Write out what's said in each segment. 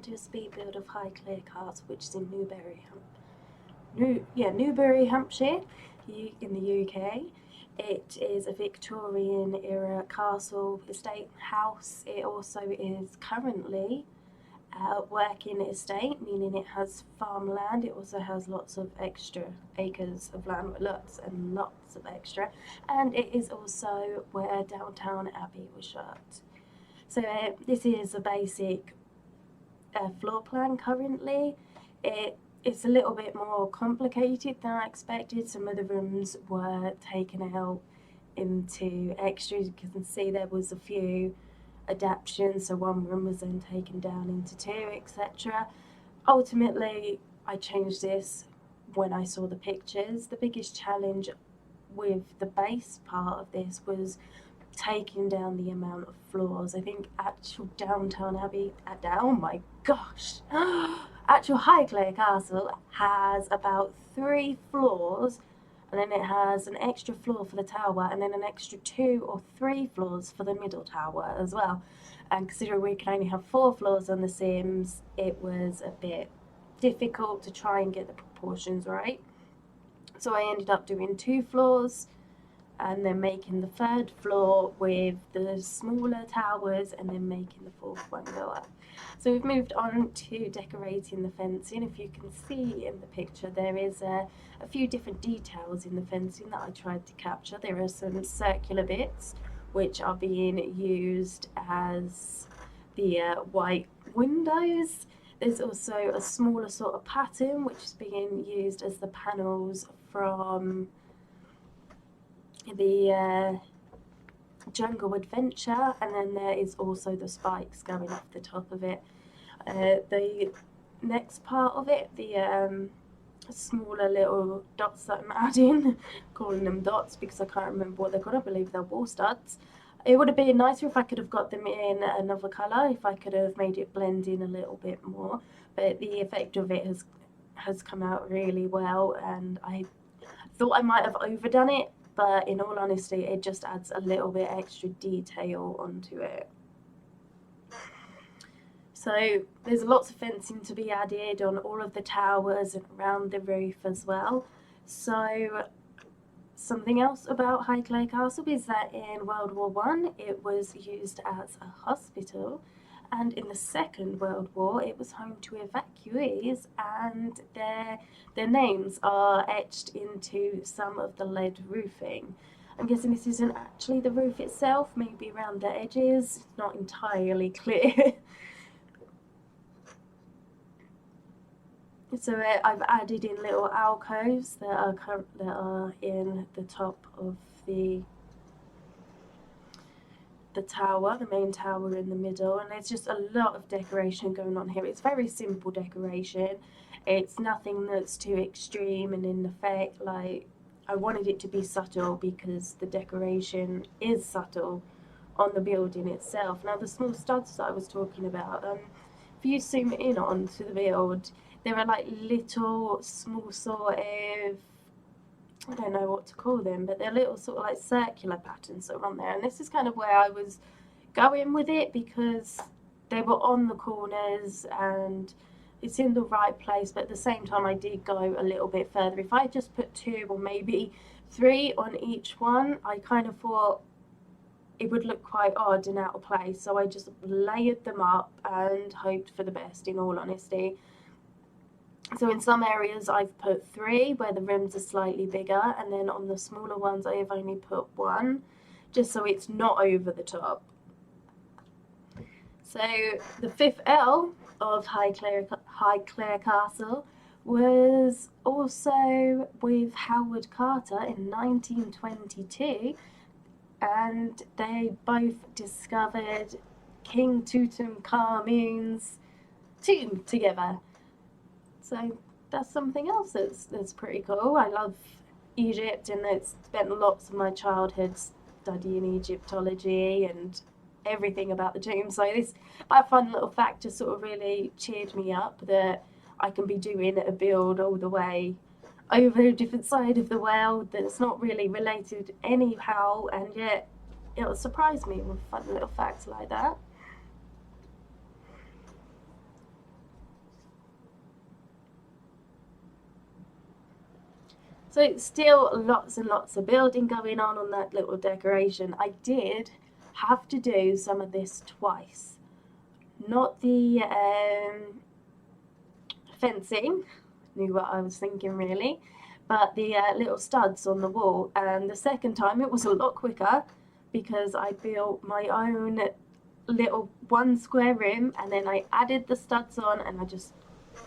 to a speed build of Highclere Castle, which is in Newbury, Hampshire, in the UK. It is a Victorian era castle estate house. It also is currently a working estate, meaning it has farmland. It also has lots of extra acres of land, lots and lots of extra, and it is also where Downton Abbey was shot. So this is a basic floor plan currently. It's a little bit more complicated than I expected. Some of the rooms were taken out into extras. You can see there was a few adaptations, so one room was then taken down into two, etc. Ultimately, I changed this when I saw the pictures. The biggest challenge with the base part of this was taking down the amount of floors. I think actual Downton Abbey, oh my gosh, actual Highclere Castle has about 3 floors, and then it has an extra floor for the tower, and then an extra 2 or 3 floors for the middle tower as well. And considering we can only have 4 floors on the Sims, it was a bit difficult to try and get the proportions right. So I ended up doing 2 floors, and then making the 3rd floor with the smaller towers, and then making the 4th one go up. So we've moved on to decorating the fencing. If you can see in the picture, there is a few different details in the fencing that I tried to capture. There are some circular bits which are being used as the white windows. There's also a smaller sort of pattern which is being used as the panels from the Jungle Adventure, and then there is also the spikes going off the top of it. The next part of it, the smaller little dots that I'm adding, calling them dots because I can't remember what they're called. I believe they're wall studs. It would have been nicer if I could have got them in another colour, if I could have made it blend in a little bit more, but the effect of it has come out really well, and I thought I might have overdone it, but in all honesty, it just adds a little bit extra detail onto it. So there's lots of fencing to be added on all of the towers and around the roof as well. So something else about Highclere Castle is that in World War I it was used as a hospital, and in the Second World War it was home to evacuees, and their names are etched into some of the lead roofing. I'm guessing this isn't actually the roof itself, maybe around the edges, it's not entirely clear. So I've added in little alcoves that are in the top of the tower, the main tower in the middle, and there's just a lot of decoration going on here. It's very simple decoration. It's nothing that's too extreme and in effect. Like, I wanted it to be subtle because the decoration is subtle on the building itself. Now the small studs that I was talking about, if you zoom in onto the build, there are like little small sort of, I don't know what to call them, but they're little sort of like circular patterns that are on there. And this is kind of where I was going with it because they were on the corners and it's in the right place, but at the same time I did go a little bit further. If I just put 2 or maybe 3 on each one, I kind of thought it would look quite odd and out of place. So I just layered them up and hoped for the best, in all honesty. So in some areas I've put 3 where the rims are slightly bigger, and then on the smaller ones I have only put 1, just so it's not over the top. So the 5th L of Highclere Castle was also with Howard Carter in 1922, and they both discovered King Tutankhamun's tomb together. So that's something else that's pretty cool. I love Egypt, and I spent lots of my childhood studying Egyptology and everything about the tomb. So this, a fun little fact, just sort of really cheered me up that I can be doing a build all the way over a different side of the world that's not really related anyhow, and yet it'll surprise me with fun little facts like that. So still lots and lots of building going on that little decoration. I did have to do some of this twice. Not the fencing, knew what I was thinking really, but the little studs on the wall. And the second time it was a lot quicker because I built my own little 1 square room, and then I added the studs on and I just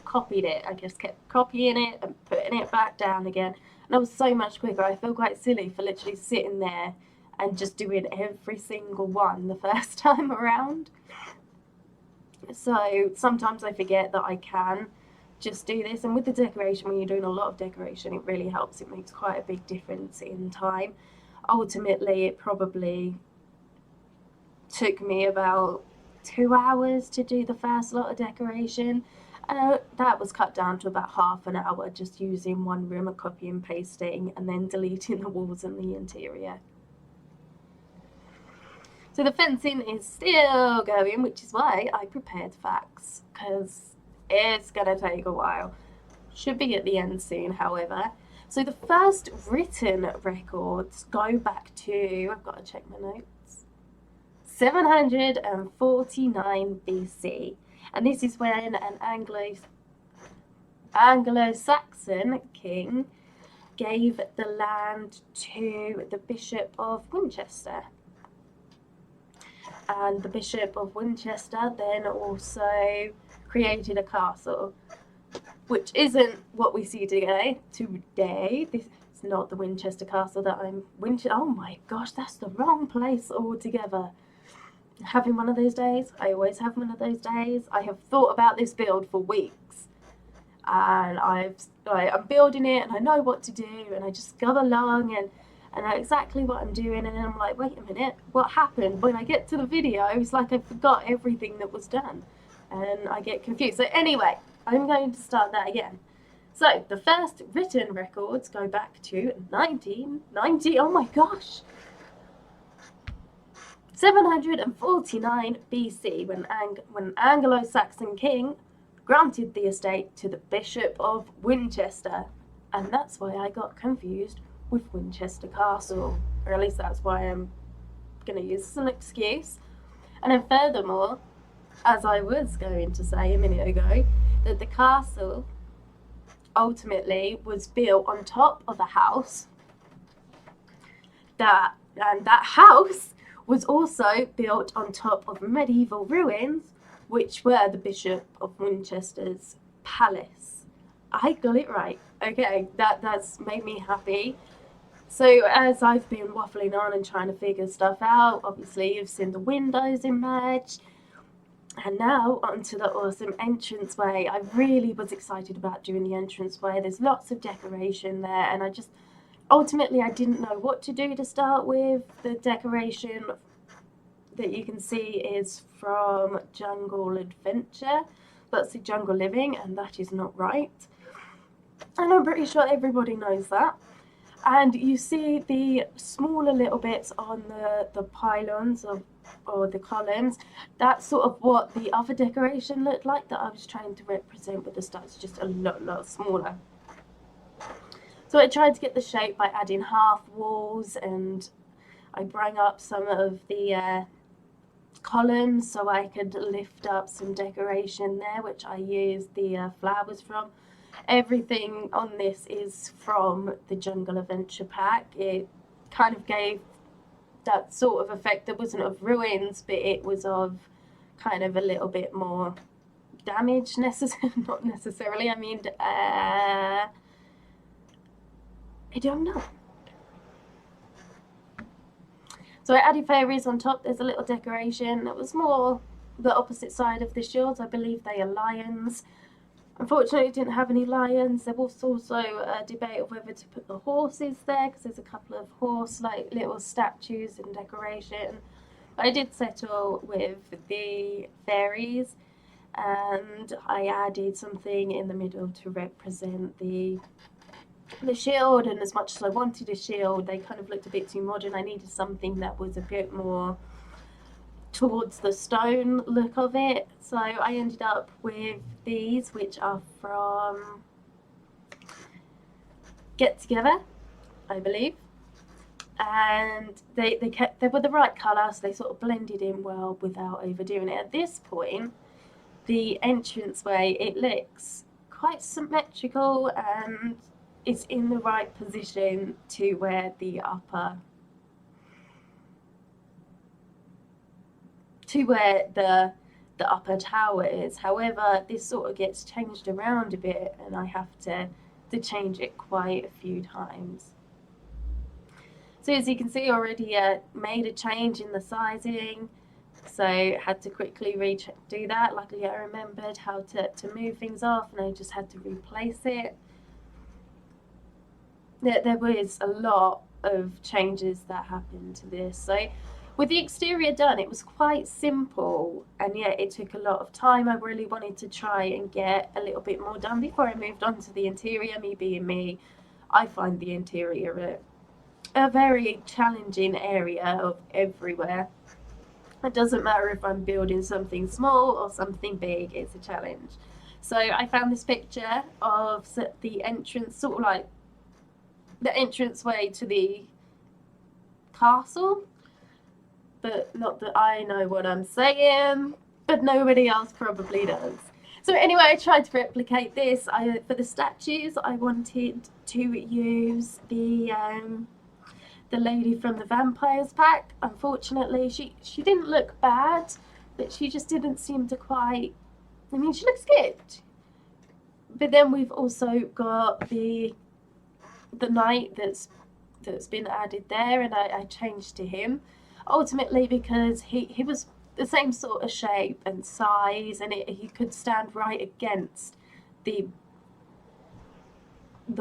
copied it. I just kept copying it and putting it back down again, and it was so much quicker. I feel quite silly for literally sitting there and just doing every single one the first time around. So sometimes I forget that I can just do this, and with the decoration, when you're doing a lot of decoration, it really helps. It makes quite a big difference in time. Ultimately, it probably took me about 2 hours to do the first lot of decoration, and that was cut down to about half an hour just using one room of copy and pasting and then deleting the walls and the interior. So the fencing is still going, which is why I prepared facts, because it's going to take a while. Should be at the end soon, however. So the first written records go back to, I've got to check my notes, 749 BC. And this is when an Anglo-Saxon king gave the land to the Bishop of Winchester. And the Bishop of Winchester then also created a castle, which isn't what we see today. This is not the Winchester Castle that oh my gosh, that's the wrong place altogether. Having one of those days. I always have one of those days. I have thought about this build for weeks, and I'm building it, and I know what to do, and I just go along and I know exactly what I'm doing, and then I'm like, wait a minute, what happened? When I get to the video, it's like I forgot everything that was done, and I get confused. So anyway, I'm going to start that again. So the first written records go back to 1990, oh my gosh, 749 BC, when Anglo-Saxon king granted the estate to the Bishop of Winchester, and that's why I got confused with Winchester Castle, or at least that's why I'm going to use as an excuse. And then furthermore, as I was going to say a minute ago, that the castle ultimately was built on top of a house, and that house was also built on top of medieval ruins, which were the Bishop of Winchester's palace. I got it right. Okay, that's made me happy. So as I've been waffling on and trying to figure stuff out, obviously you've seen the windows emerge, and now onto the awesome entranceway. I really was excited about doing the entranceway. There's lots of decoration there, and ultimately I didn't know what to do to start with. The decoration that you can see is from Jungle Adventure, that's the Jungle Living, and that is not right. And I'm pretty sure everybody knows that. And you see the smaller little bits on the pylons or the columns. That's sort of what the other decoration looked like that I was trying to represent with the studs, just a lot smaller. So I tried to get the shape by adding half walls, and I brought up some of the columns so I could lift up some decoration there, which I used the flowers from. Everything on this is from the Jungle Adventure pack. It kind of gave that sort of effect that wasn't of ruins, but it was of kind of a little bit more damage, not necessarily, I mean, I don't know. So I added fairies on top. There's a little decoration that was more the opposite side of the shields. I believe they are lions. Unfortunately, it didn't have any lions. There was also a debate of whether to put the horses there, because there's a couple of horse-like little statues and decoration. But I did settle with the fairies, and I added something in the middle to represent the shield. And as much as I wanted a shield, they kind of looked a bit too modern. I needed something that was a bit more towards the stone look of it, so I ended up with these, which are from get together, I believe. And they were the right colour, so they sort of blended in well without overdoing it. At this point, the entranceway, it looks quite symmetrical and it's in the right position to where the upper tower is. However, this sort of gets changed around a bit and I have to change it quite a few times. So as you can see, already made a change in the sizing, so had to quickly do that. Luckily I remembered how to move things off and I just had to replace it. There was a lot of changes that happened to this. So with the exterior done, it was quite simple, and yet it took a lot of time. I really wanted to try and get a little bit more done before I moved on to the interior. Me being me, I find the interior a very challenging area of everywhere. It doesn't matter if I'm building something small or something big, it's a challenge. So I found this picture of the entrance, sort of like the entranceway to the castle, but not that I know what I'm saying, but nobody else probably does. So anyway, I tried to replicate this. For the statues, I wanted to use the lady from the Vampires pack. Unfortunately, she didn't look bad, but she just didn't seem to quite, I mean, she looks good. But then we've also got the knight that's been added there, and I changed to him ultimately because he was the same sort of shape and size, and he could stand right against the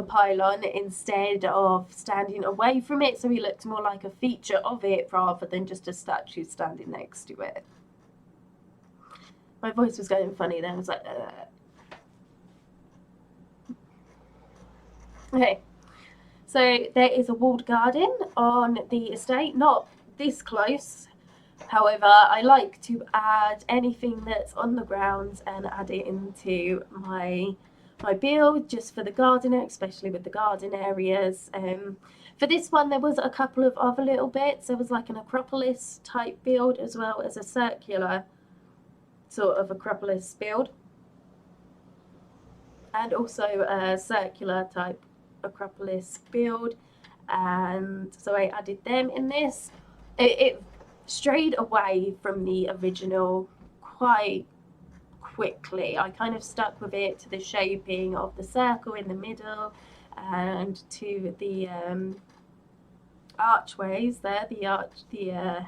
pylon instead of standing away from it, so he looked more like a feature of it rather than just a statue standing next to it. My voice was going funny then. I was like, Okay, so there is a walled garden on the estate, not this close. However, I like to add anything that's on the grounds and add it into my build just for the gardener, especially with the garden areas. For this one, there was a couple of other little bits. There was like an Acropolis type build as well as a circular sort of Acropolis build, and also a circular type Acropolis build, and so I added them in this. It strayed away from the original quite quickly. I kind of stuck with it to the shaping of the circle in the middle and to the archways there, I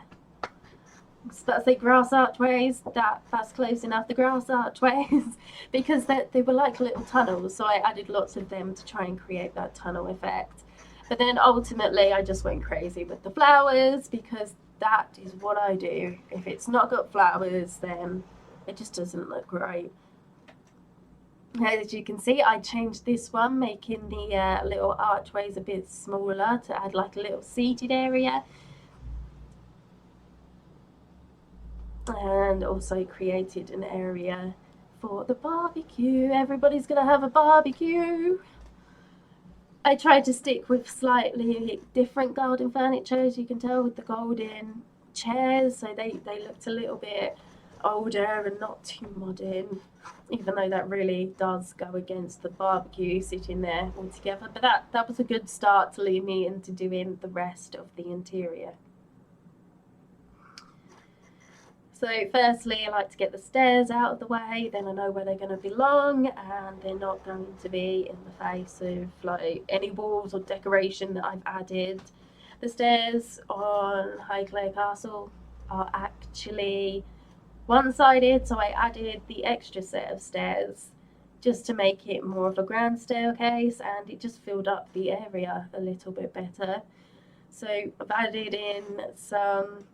was about to say grass archways, that's close enough, the grass archways, because they were like little tunnels, so I added lots of them to try and create that tunnel effect. But then ultimately I just went crazy with the flowers, because that is what I do. If it's not got flowers, then it just doesn't look right. As you can see, I changed this one, making the little archways a bit smaller to add like a little seated area. And also created an area for the barbecue. Everybody's gonna have a barbecue. I tried to stick with slightly different garden furniture, as you can tell, with the golden chairs, so they looked a little bit older and not too modern, even though that really does go against the barbecue sitting there all together. But that was a good start to lead me into doing the rest of the interior. So firstly, I like to get the stairs out of the way, then I know where they're going to belong, and they're not going to be in the face of like any walls or decoration that I've added. The stairs on Highclere Castle are actually one-sided, so I added the extra set of stairs just to make it more of a grand staircase, and it just filled up the area a little bit better. So I've added in some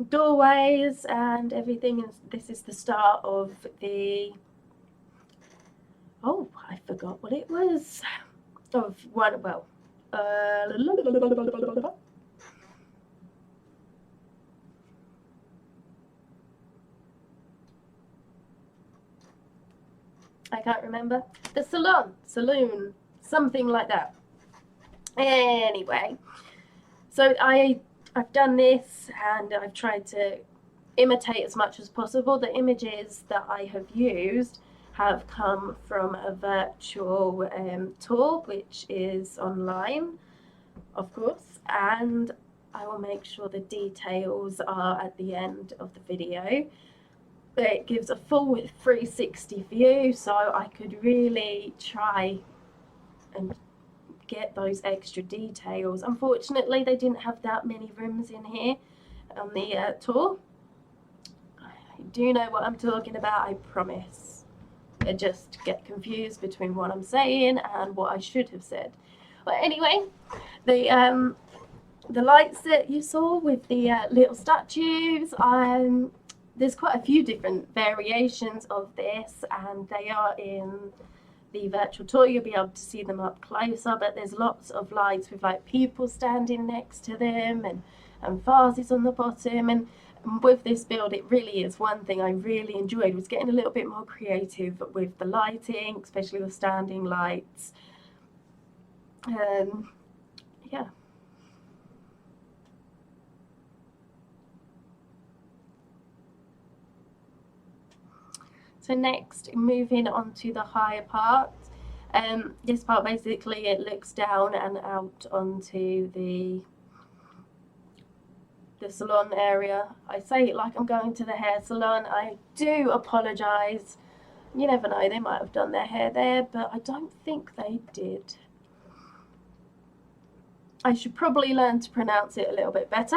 doorways and everything, and this is the start of the, oh, I forgot what it was, of one, well, I can't remember, the saloon, something like that. Anyway, so I've done this and I've tried to imitate as much as possible. The images that I have used have come from a virtual tour, which is online, of course, and I will make sure the details are at the end of the video. But it gives a full 360 view, so I could really try and get those extra details. Unfortunately, they didn't have that many rooms in here on the tour. You do know what I'm talking about, I promise. I just get confused between what I'm saying and what I should have said. But anyway, the lights that you saw with the little statues, there's quite a few different variations of this, and they are in the virtual tour. You'll be able to see them up closer, but there's lots of lights with like people standing next to them and vases on the bottom. And with this build, it really is one thing I really enjoyed, was getting a little bit more creative with the lighting, especially the standing lights. Yeah. So next, moving on to the higher part. This part, basically, it looks down and out onto the salon area. I say it like I'm going to the hair salon. I do apologise. You never know, they might have done their hair there, but I don't think they did. I should probably learn to pronounce it a little bit better.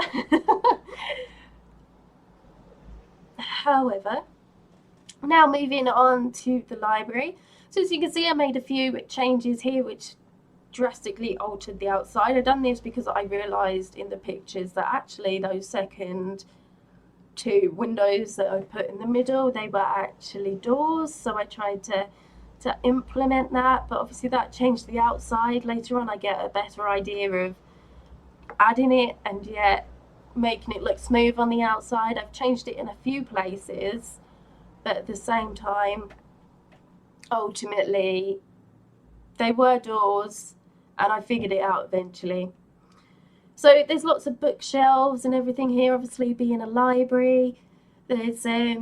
However, now moving on to the library. So as you can see, I made a few changes here which drastically altered the outside. I've done this because I realised in the pictures that actually those second two windows that I put in the middle, they were actually doors. So I tried to implement that, but obviously that changed the outside. Later on I get a better idea of adding it and yet making it look smooth on the outside. I've changed it in a few places, but at the same time, ultimately, they were doors, and I figured it out eventually. So there's lots of bookshelves and everything here, obviously being a library. There's a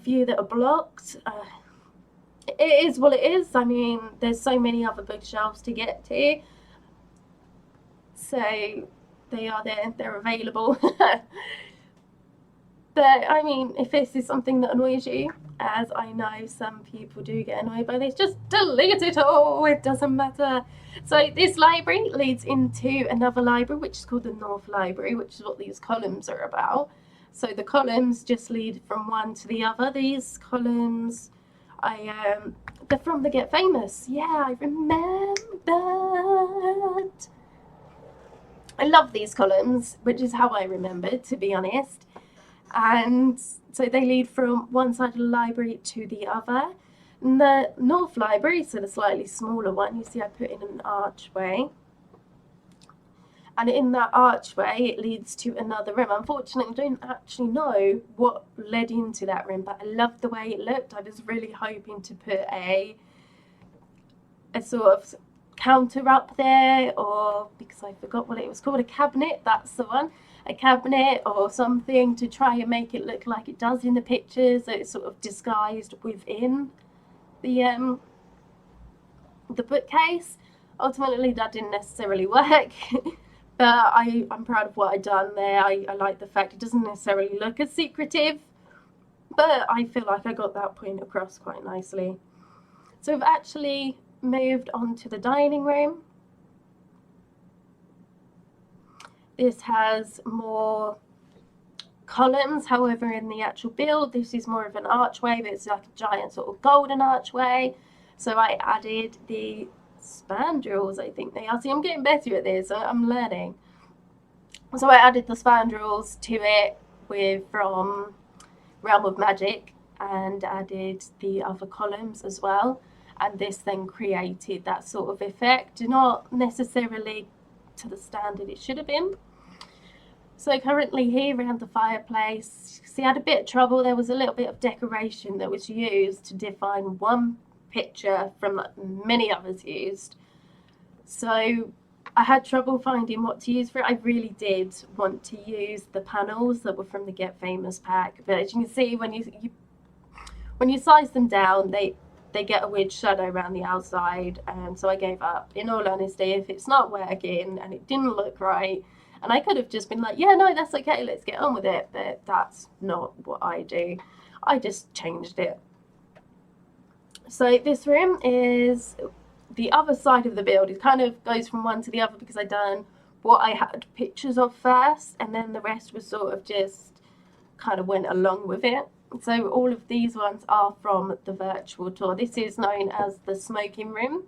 few that are blocked. It is what it is. I mean, there's so many other bookshelves to get to. So they are there, they're available. But I mean, if this is something that annoys you, as I know some people do get annoyed by this, just delete it all, it doesn't matter. So this library leads into another library, which is called the North Library, which is what these columns are about. So the columns just lead from one to the other. These columns, they're from the Get Famous. Yeah, I remembered. I love these columns, which is how I remembered, to be honest. And so they lead from one side of the library to the other. And the North Library, so the slightly smaller one, you see I put in an archway. And in that archway, it leads to another room. Unfortunately, I don't actually know what led into that room, but I loved the way it looked. I was really hoping to put a sort of counter up there, or, because I forgot what it was called, a cabinet, that's the one. A cabinet or something to try and make it look like it does in the pictures, so it's sort of disguised within the bookcase. Ultimately, that didn't necessarily work, but I'm proud of what I've done there. I like the fact it doesn't necessarily look as secretive, but I feel like I got that point across quite nicely. So we've actually moved on to the dining room. This has more columns, however in the actual build this is more of an archway, but it's like a giant sort of golden archway. So I added the spandrels, I think they are. See, I'm getting better at this, I'm learning. So I added the spandrels to it from Realm of Magic and added the other columns as well, and this then created that sort of effect, not necessarily to the standard it should have been. So currently here around the fireplace, see, I had a bit of trouble. There was a little bit of decoration that was used to define one picture from many others used. So I had trouble finding what to use for it. I really did want to use the panels that were from the Get Famous pack, but as you can see, when you size them down, they get a weird shadow around the outside, and so I gave up. In all honesty, if it's not working and it didn't look right, and I could have just been like, yeah, no, that's okay, let's get on with it, but that's not what I do. I just changed it. So this room is the other side of the build. It kind of goes from one to the other because I done what I had pictures of first, and then the rest was sort of just kind of went along with it. So all of these ones are from the virtual tour. This is known as the smoking room.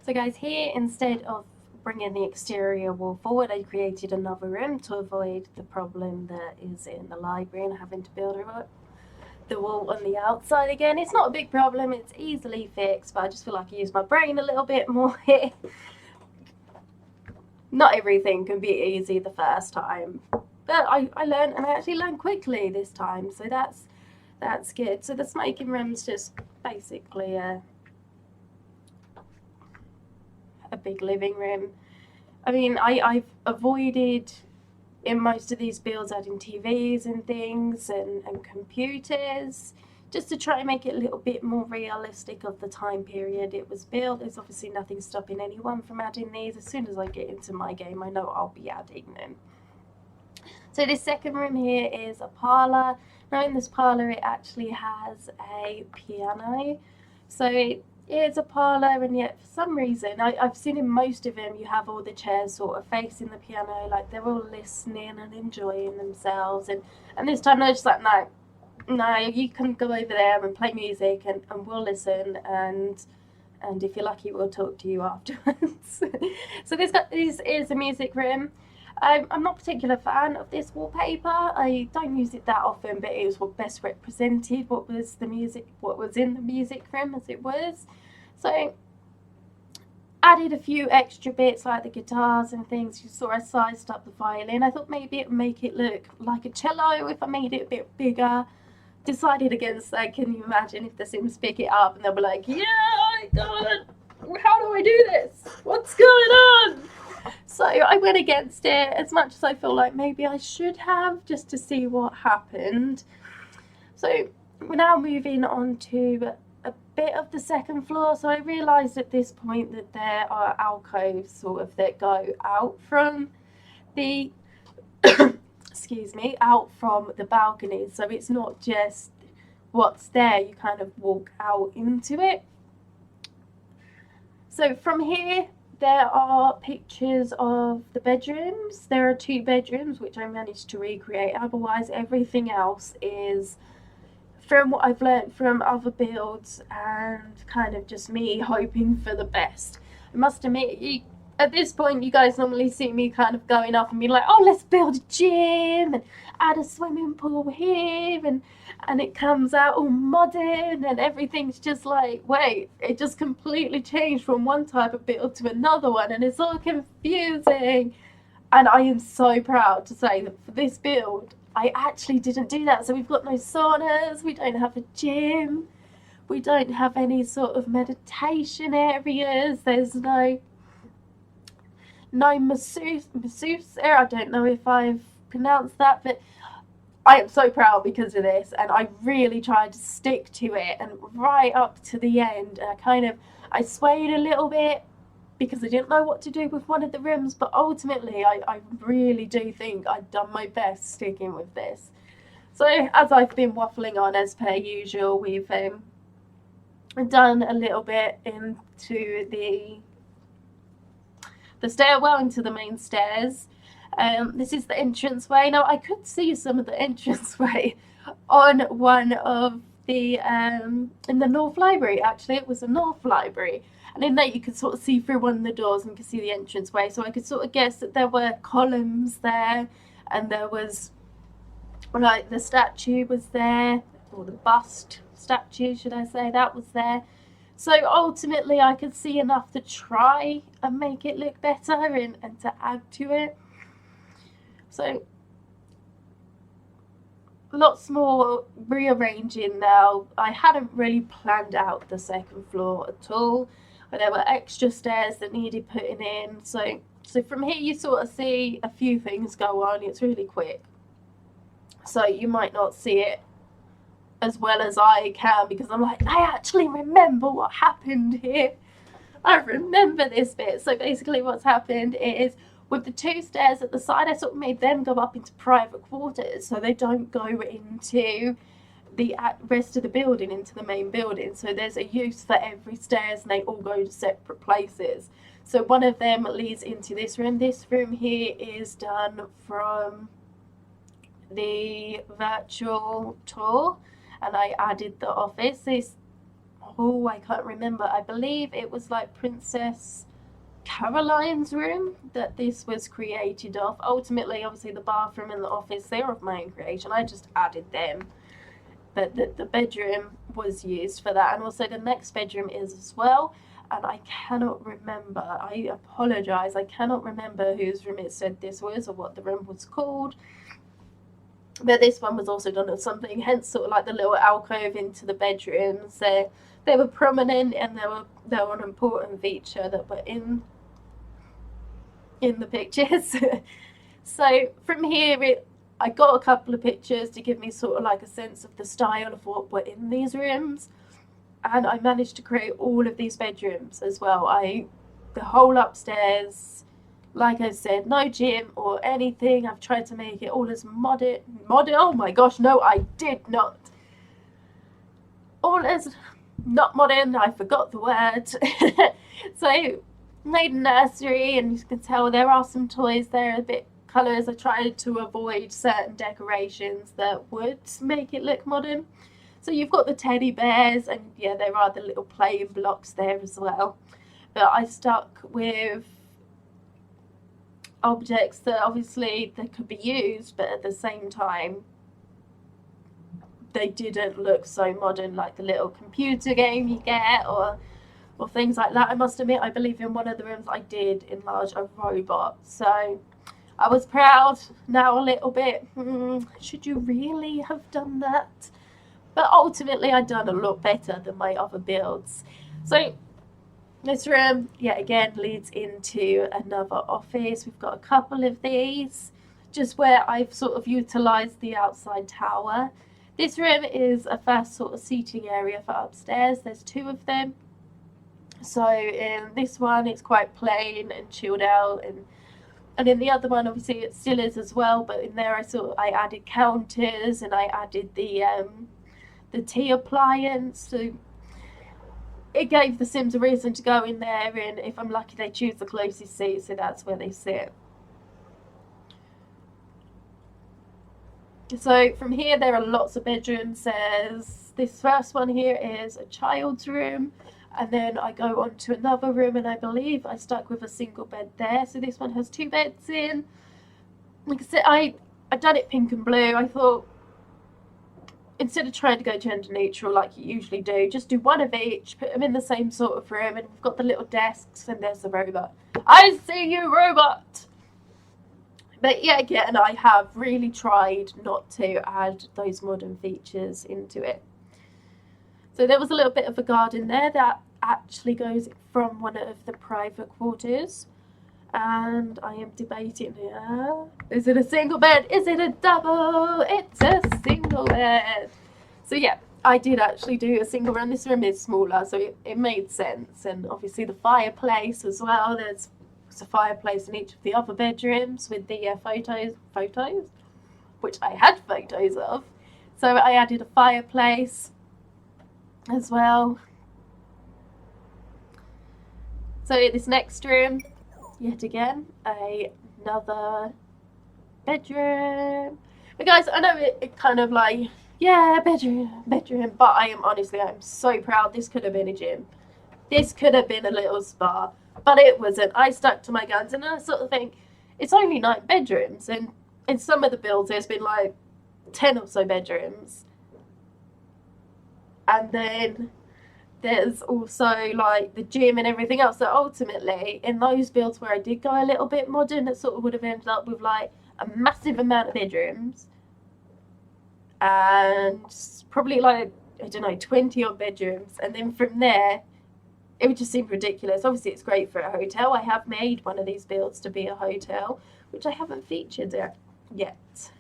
So guys, here instead of bringing the exterior wall forward, I created another room to avoid the problem that is in the library and having to build the wall on the outside again. It's not a big problem, it's easily fixed, but I just feel like I use my brain a little bit more here. Not everything can be easy the first time, but I learned, and I actually learned quickly this time, so that's good. So the smoking room's just basically a big living room. I mean, I've avoided in most of these builds adding TVs and things and computers, just to try and make it a little bit more realistic of the time period it was built. There's obviously nothing stopping anyone from adding these. As soon as I get into my game, I know I'll be adding them. So this second room here is a parlour. Now in this parlour it actually has a piano. So it's a parlour, and yet for some reason, I've seen in most of them you have all the chairs sort of facing the piano, like they're all listening and enjoying themselves. And this time they're just like, no, you can go over there and play music and we'll listen, and if you're lucky we'll talk to you afterwards. So this is a music room. I'm not a particular fan of this wallpaper. I don't use it that often, but it was what best represented what was in the music room as it was. So added a few extra bits like the guitars and things. You saw I sized up the violin. I thought maybe it would make it look like a cello if I made it a bit bigger. Decided against that. Can you imagine if the Sims pick it up and they'll be like, yeah, how do I do this? What's going on? So I went against it as much as I feel like maybe I should have, just to see what happened. So we're now moving on to a bit of the second floor. So I realised at this point that there are alcoves sort of that go out from the excuse me, out from the balcony. So it's not just what's there, you kind of walk out into it. So from here there are pictures of the bedrooms. There are 2 bedrooms which I managed to recreate. Otherwise everything else is from what I've learnt from other builds and kind of just me hoping for the best. I must admit, at this point you guys normally see me kind of going off and being like, oh, let's build a gym and add a swimming pool here, and it comes out all modern and everything's just like, wait, it just completely changed from one type of build to another one and it's all confusing. And I am so proud to say that for this build I actually didn't do that. So we've got no saunas, we don't have a gym, we don't have any sort of meditation areas, there's no masseuse there. I don't know if I've pronounced that, but I am so proud because of this, and I really tried to stick to it, and right up to the end I swayed a little bit because I didn't know what to do with one of the rooms, but ultimately I really do think I've done my best sticking with this. So as I've been waffling on as per usual, we've done a little bit into the stairwell into the main stairs. This is the entranceway. Now I could see some of the entranceway on one of the in the North Library. Actually, it was a North Library, and in there you could sort of see through one of the doors and you could see the entranceway. So I could sort of guess that there were columns there, and there was like the statue was there, or the bust statue, should I say, that was there. So ultimately I could see enough to try and make it look better and to add to it. So lots more rearranging now. I hadn't really planned out the second floor at all. but there were extra stairs that needed putting in. So from here you sort of see a few things go on. It's really quick, so you might not see it as well as I can, because I'm like, I actually remember what happened here. I remember this bit. So basically what's happened is, with the two stairs at the side, I sort of made them go up into private quarters, so they don't go into the rest of the building, into the main building. So there's a use for every stairs, and they all go to separate places. So one of them leads into this room. This room here is done from the virtual tour, and I added the office. I can't remember. I believe it was like Princess Caroline's room that this was created of. Ultimately, obviously, the bathroom and the office, they're of my own creation. I just added them. But the bedroom was used for that. And also the next bedroom is as well. And I cannot remember. I apologise. I cannot remember whose room it said this was, or what the room was called. But this one was also done as something, hence sort of like the little alcove into the bedrooms. They were prominent, and they were an important feature that were in the pictures. So from here, I got a couple of pictures to give me sort of like a sense of the style of what were in these rooms, and I managed to create all of these bedrooms as well. The whole upstairs, like I said, no gym or anything. I've tried to make it all as modern. Oh my gosh, no, I did not. All as not modern, I forgot the word. So made a nursery, and you can tell there are some toys there, a bit colours. I tried to avoid certain decorations that would make it look modern. So you've got the teddy bears, and yeah, there are the little playing blocks there as well. But I stuck with objects that obviously they could be used, but at the same time they didn't look so modern, like the little computer game you get, or things like that. I must admit, I believe in one of the rooms I did enlarge a robot, so I was proud. Now a little bit, should you really have done that? But ultimately I'd done a lot better than my other builds. So this room, yet again, leads into another office. We've got a couple of these, just where I've sort of utilised the outside tower. This room is a first sort of seating area for upstairs. There's two of them. So in this one, it's quite plain and chilled out, and in the other one, obviously, it still is as well. But in there, I added counters, and I added the tea appliance. So it gave the Sims a reason to go in there, and if I'm lucky, they choose the closest seat, so that's where they sit. So from here, there are lots of bedrooms. This first one here is a child's room, and then I go on to another room, and I believe I stuck with a single bed there. So this one has two beds in. Like I said, I done it pink and blue. I thought, instead of trying to go gender neutral like you usually do, just do one of each, put them in the same sort of room, and we've got the little desks, and there's the robot. I see you, robot! But yeah, again, I have really tried not to add those modern features into it. So there was a little bit of a garden there that actually goes from one of the private quarters. And I am debating here, is it a single bed? Is it a double? It's a single bed. So yeah, I did actually do a single room. This room is smaller, so it made sense. And obviously the fireplace as well. There's a fireplace in each of the other bedrooms with the photos, which I had photos of. So I added a fireplace as well. So this next room, yet again, another bedroom. But guys, I know it kind of like, yeah, bedroom, but I'm so proud. This could have been a gym. This could have been a little spa, but it wasn't. I stuck to my guns, and I sort of think, it's only 9 bedrooms, and in some of the builds there's been like 10 or so bedrooms. And then there's also like the gym and everything else. So ultimately, in those builds where I did go a little bit modern, it sort of would have ended up with like a massive amount of bedrooms and probably like, I don't know, 20 odd bedrooms. And then from there, it would just seem ridiculous. Obviously it's great for a hotel. I have made one of these builds to be a hotel, which I haven't featured yet.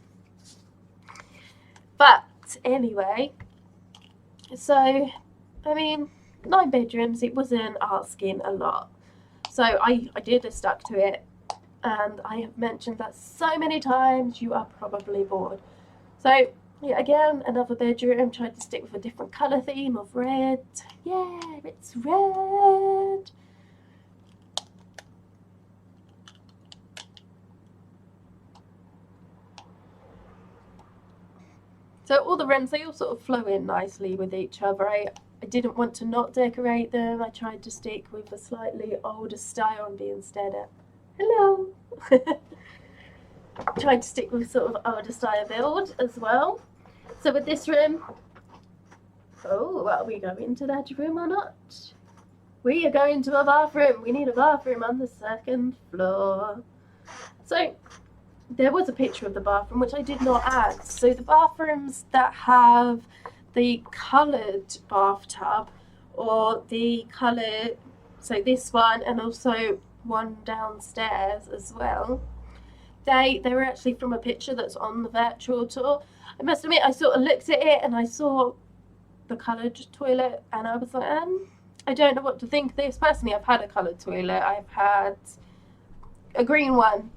But anyway, so I mean, 9 bedrooms, it wasn't asking a lot. So I did a stuck to it, and I have mentioned that so many times, you are probably bored. So yeah, again, another bedroom, tried to stick with a different colour theme of red. Yeah, it's red. So all the rooms, they all sort of flow in nicely with each other. I didn't want to not decorate them. I tried to stick with a slightly older style and be instead a hello. Tried to stick with sort of older style build as well. So with this room, oh, are we going into that room or not? We are going to a bathroom. We need a bathroom on the 2nd floor. So there was a picture of the bathroom, which I did not add. So the bathrooms that have the coloured bathtub, or the colour, so this one and also one downstairs as well, they were actually from a picture that's on the virtual tour. I must admit, I sort of looked at it and I saw the coloured toilet and I was like, I don't know what to think of this. Personally, I've had a coloured toilet. I've had a green one,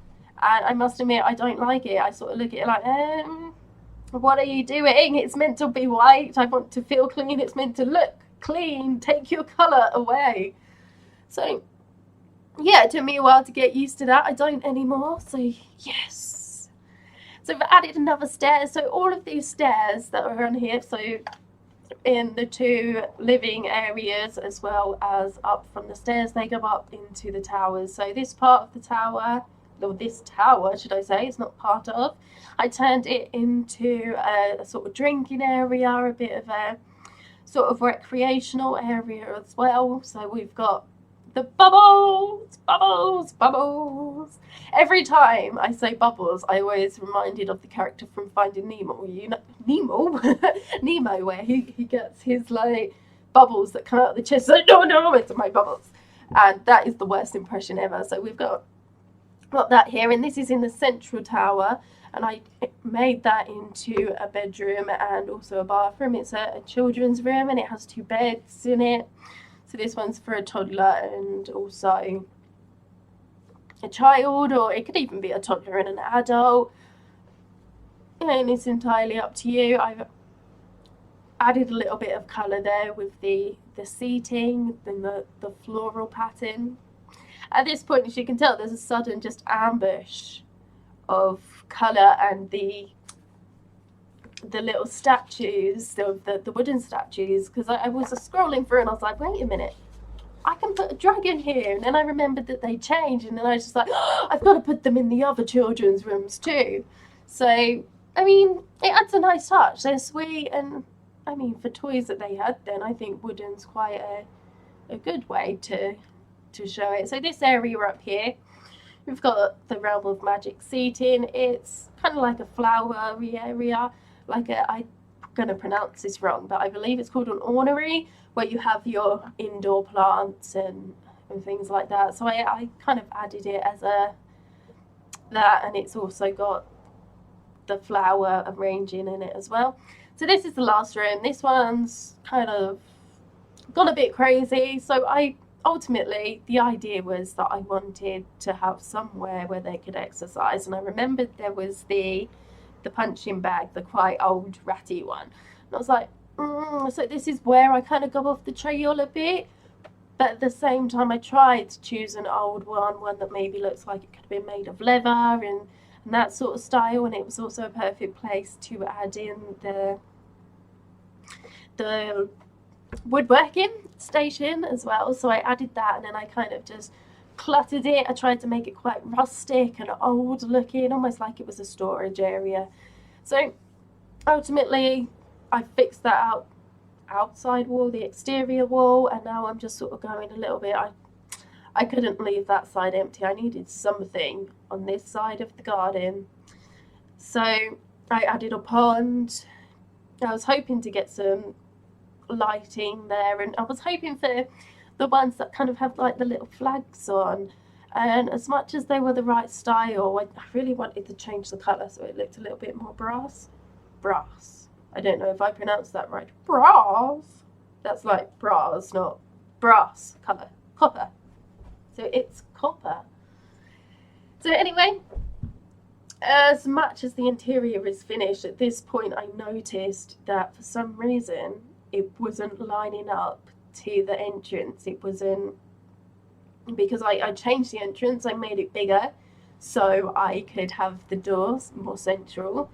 and I must admit, I don't like it. I sort of look at it like, what are you doing? It's meant to be white. I want to feel clean. It's meant to look clean. Take your colour away. So yeah, it took me a while to get used to that. I don't anymore, so yes. So I've added another stair. So all of these stairs that are on here, so in the 2 living areas as well as up from the stairs, they go up into the towers. So this part of the tower, or this tower should I say, it's not part of, I turned it into a sort of drinking area, a bit of a sort of recreational area as well. So we've got the bubbles, bubbles, bubbles. Every time I say bubbles, I always reminded of the character from Finding Nemo. You know, Nemo, Nemo, where he gets his like bubbles that come out of the chest. So no, it's my bubbles, and that is the worst impression ever. So we've got that here, and this is in the central tower, and I made that into a bedroom and also a bathroom. It's a children's room, and it has 2 beds in it. So this one's for a toddler and also a child, or it could even be a toddler and an adult. And it's entirely up to you. I've added a little bit of colour there with the seating and the floral pattern. At this point, as you can tell, there's a sudden just ambush of colour, and the little statues, the wooden statues, because I was scrolling through and I was like, wait a minute, I can put a dragon here, and then I remembered that they changed, and then I was just like, oh, I've got to put them in the other children's rooms too. So I mean, it adds a nice touch. They're sweet, and I mean, for toys that they had then, I think wooden's quite a good way to show it. So this area up here, we've got the Realm of Magic seating. It's kind of like a flowery area, like I'm going to pronounce this wrong, but I believe it's called an ornery, where you have your indoor plants and things like that. So I kind of added it as that, and it's also got the flower arranging in it as well. So this is the last room. This one's kind of gone a bit crazy. So ultimately, the idea was that I wanted to have somewhere where they could exercise, and I remembered there was the punching bag, the quite old ratty one, and I was like, so this is where I kind of go off the trail a bit, but at the same time I tried to choose an old one that maybe looks like it could have been made of leather and that sort of style, and it was also a perfect place to add in the woodworking station as well. So I added that, and then I kind of just cluttered it. I tried to make it quite rustic and old looking, almost like it was a storage area. So ultimately I fixed that outside wall, the exterior wall, and now I'm just sort of going a little bit, I couldn't leave that side empty. I needed something on this side of the garden, so I added a pond. I was hoping to get some lighting there, and I was hoping for the ones that kind of have like the little flags on. And as much as they were the right style, I really wanted to change the colour so it looked a little bit more brass. Brass. I don't know if I pronounced that right. Brass. That's like bras, not brass colour. Copper. So it's copper. So anyway, as much as the interior is finished, at this point I noticed that for some reason it wasn't lining up to the entrance. It wasn't, because I changed the entrance, I made it bigger so I could have the doors more central.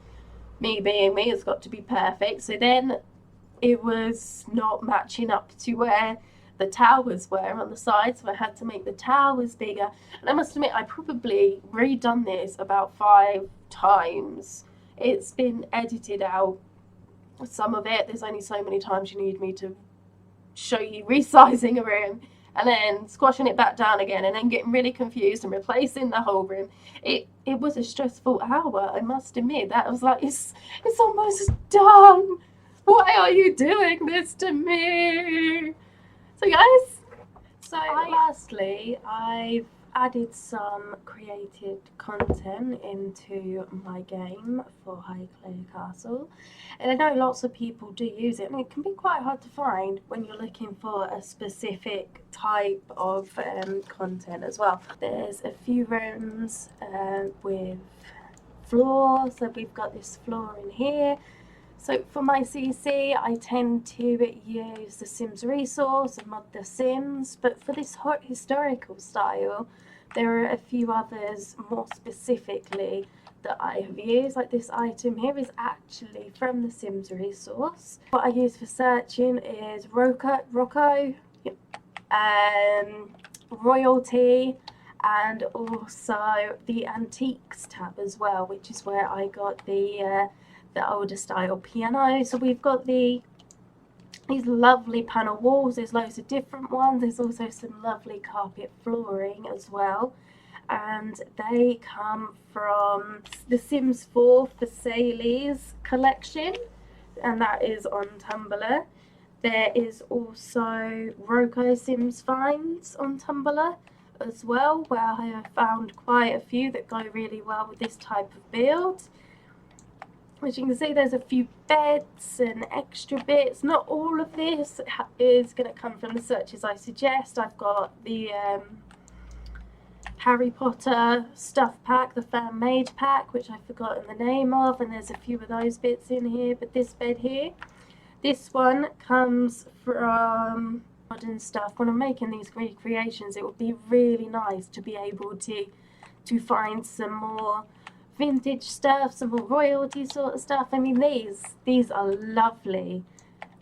Me being me, it's got to be perfect. So then it was not matching up to where the towers were on the side, so I had to make the towers bigger. And I must admit, I probably redone this about 5 times. It's been edited out, some of it. There's only so many times you need me to show you resizing a room and then squashing it back down again and then getting really confused and replacing the whole room. It was a stressful hour, I must admit. That was like, it's almost done. Why are you doing this to me? So guys, lastly, I've added some created content into my game for Highclere Castle, and I know lots of people do use it, and it can be quite hard to find when you're looking for a specific type of content as well. There's a few rooms with floor, so we've got this floor in here. So for my CC, I tend to use the Sims resource and mod the Sims, but for this historical style, there are a few others more specifically that I have used. Like this item here is actually from the Sims resource. What I use for searching is Rocco, Royalty, and also the Antiques tab as well, which is where I got the older style piano. So we've got these lovely panel walls. There's loads of different ones. There's also some lovely carpet flooring as well, and they come from the Sims 4 for Saleys collection, and that is on Tumblr. There is also Rocco Sims finds on Tumblr as well, where I have found quite a few that go really well with this type of build. As you can see, there's a few beds and extra bits. Not all of this is going to come from the searches I suggest. I've got the Harry Potter stuff pack, the fan made pack, which I've forgotten the name of, and there's a few of those bits in here. But this bed here, this one comes from modern stuff. When I'm making these recreations, it would be really nice to be able to find some more vintage stuff, some more royalty sort of stuff. I mean, these are lovely,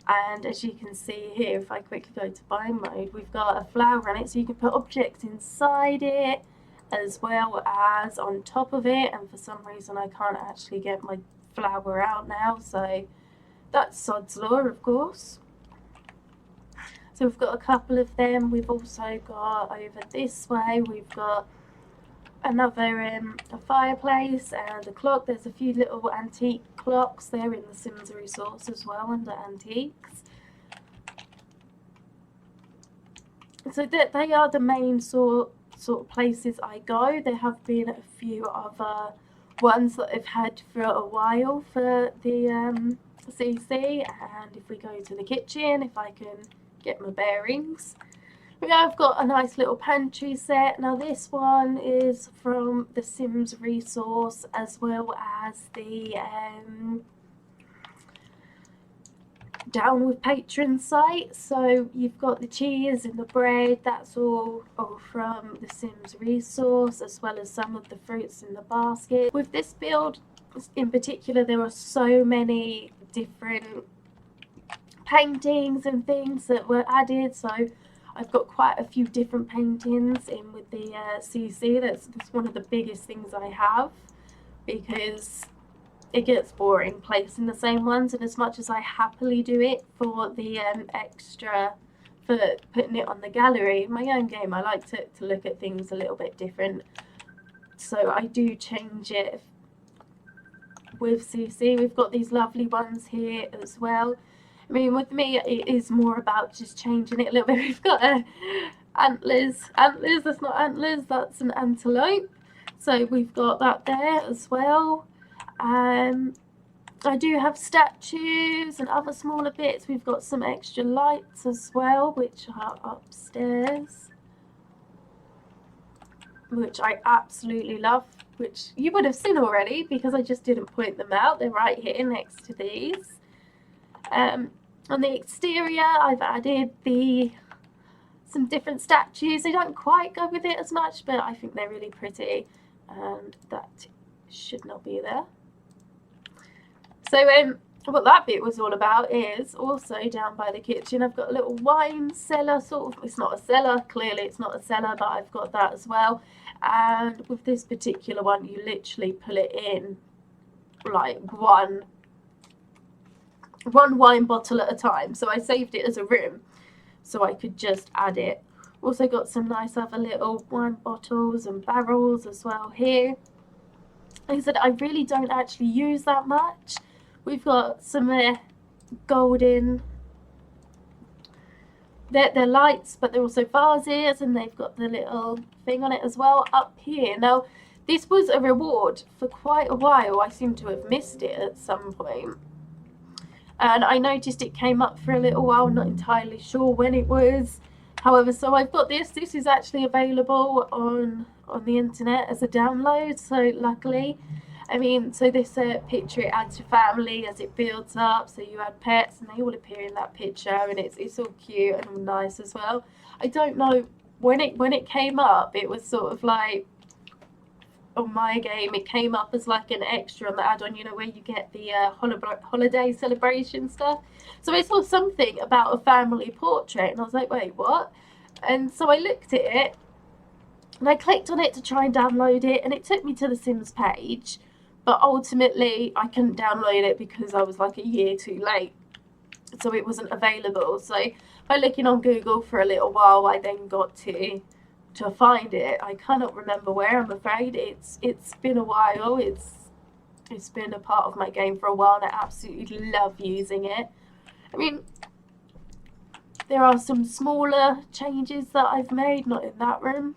and as you can see here, if I quickly go to bind mode, we've got a flower on it, so you can put objects inside it as well as on top of it. And for some reason I can't actually get my flower out now, so that's sod's law, of course. So we've got a couple of them. We've also got over this way, we've got another a fireplace and a clock. There's a few little antique clocks there in the Sims resource as well under antiques. So that they are the main sort of places I go. There have been a few other ones that I've had for a while for the CC, and if we go to the kitchen, if I can get my bearings, I've got a nice little pantry set. Now this one is from the Sims resource as well as the Down with Patron site. So you've got the cheese and the bread, that's all from the Sims resource, as well as some of the fruits in the basket. With this build in particular, there are so many different paintings and things that were added, so I've got quite a few different paintings in with the CC. That's one of the biggest things I have, because it gets boring placing the same ones, and as much as I happily do it for the extra for putting it on the gallery, in my own game I like to look at things a little bit different, so I do change it with CC. We've got these lovely ones here as well. I mean, with me, it is more about just changing it a little bit. We've got antlers. Antlers, that's not antlers, that's an antelope. So we've got that there as well. I do have statues and other smaller bits. We've got some extra lights as well, which are upstairs, which I absolutely love, which you would have seen already because I just didn't point them out. They're right here next to these. On the exterior, I've added some different statues. They don't quite go with it as much, but I think they're really pretty, and that should not be there. So what that bit was all about is also down by the kitchen, I've got a little wine cellar, sort of. It's not a cellar, clearly it's not a cellar, but I've got that as well. And with this particular one, you literally pull it in like one wine bottle at a time. So I saved it as a room so I could just add it. Also got some nice other little wine bottles and barrels as well here. Like I said, I really don't actually use that much. We've got some golden, they're lights, but they're also vases, and they've got the little thing on it as well up here. Now, this was a reward for quite a while. I seem to have missed it at some point. And I noticed it came up for a little while, not entirely sure when it was. However, so I've got this. This is actually available on the internet as a download, so luckily. I mean, so this picture, it adds your family as it builds up, so you add pets and they all appear in that picture, and it's all cute and all nice as well. I don't know, when it came up, it was sort of like, on my game, it came up as like an extra on the add-on, you know, where you get the holiday celebration stuff. So I saw something about a family portrait, and I was like, wait, what? And so I looked at it, and I clicked on it to try and download it, and it took me to the Sims page. But ultimately, I couldn't download it because I was like a year too late. So it wasn't available. So by looking on Google for a little while, I then got to find it. I cannot remember where, I'm afraid. It's been a while. It's been a part of my game for a while, and I absolutely love using it. I mean, there are some smaller changes that I've made, not in that room.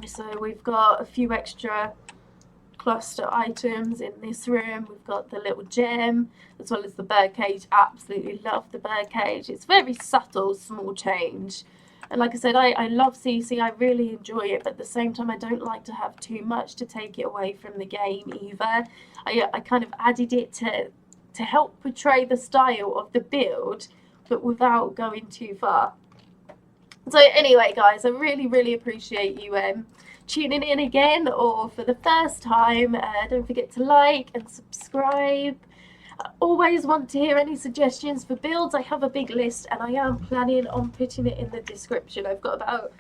So we've got a few extra cluster items in this room. We've got the little gem as well as the bird cage. Absolutely love the bird cage. It's very subtle, small change. And like I said, I love CC. I really enjoy it, but at the same time, I don't like to have too much to take it away from the game either. I kind of added it to help portray the style of the build, but without going too far. So anyway, guys, I really appreciate you tuning in again, or for the first time. Don't forget to like and subscribe. I always want to hear any suggestions for builds. I have a big list, and I am planning on putting it in the description. I've got about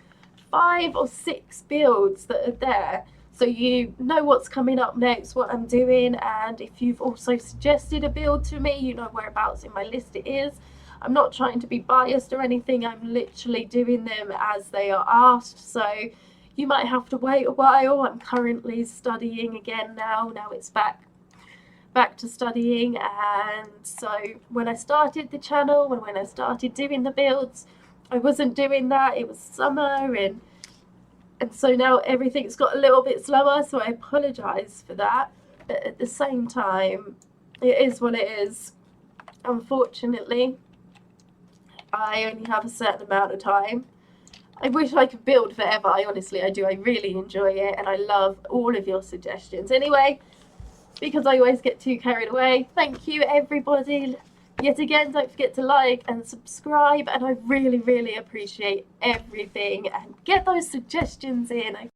5 or 6 builds that are there, so you know what's coming up next, what I'm doing, and if you've also suggested a build to me, you know whereabouts in my list it is. I'm not trying to be biased or anything. I'm literally doing them as they are asked, so you might have to wait a while. I'm currently studying again now. Now it's back to studying, and so when I started the channel and when I started doing the builds, I wasn't doing that. It was summer, and so now everything's got a little bit slower, so I apologize for that. But at the same time, it is what it is. Unfortunately, I only have a certain amount of time. I wish I could build forever. I do. I really enjoy it, and I love all of your suggestions. Anyway, because I always get too carried away, thank you everybody. Yet again, don't forget to like and subscribe, and I really appreciate everything, and get those suggestions in,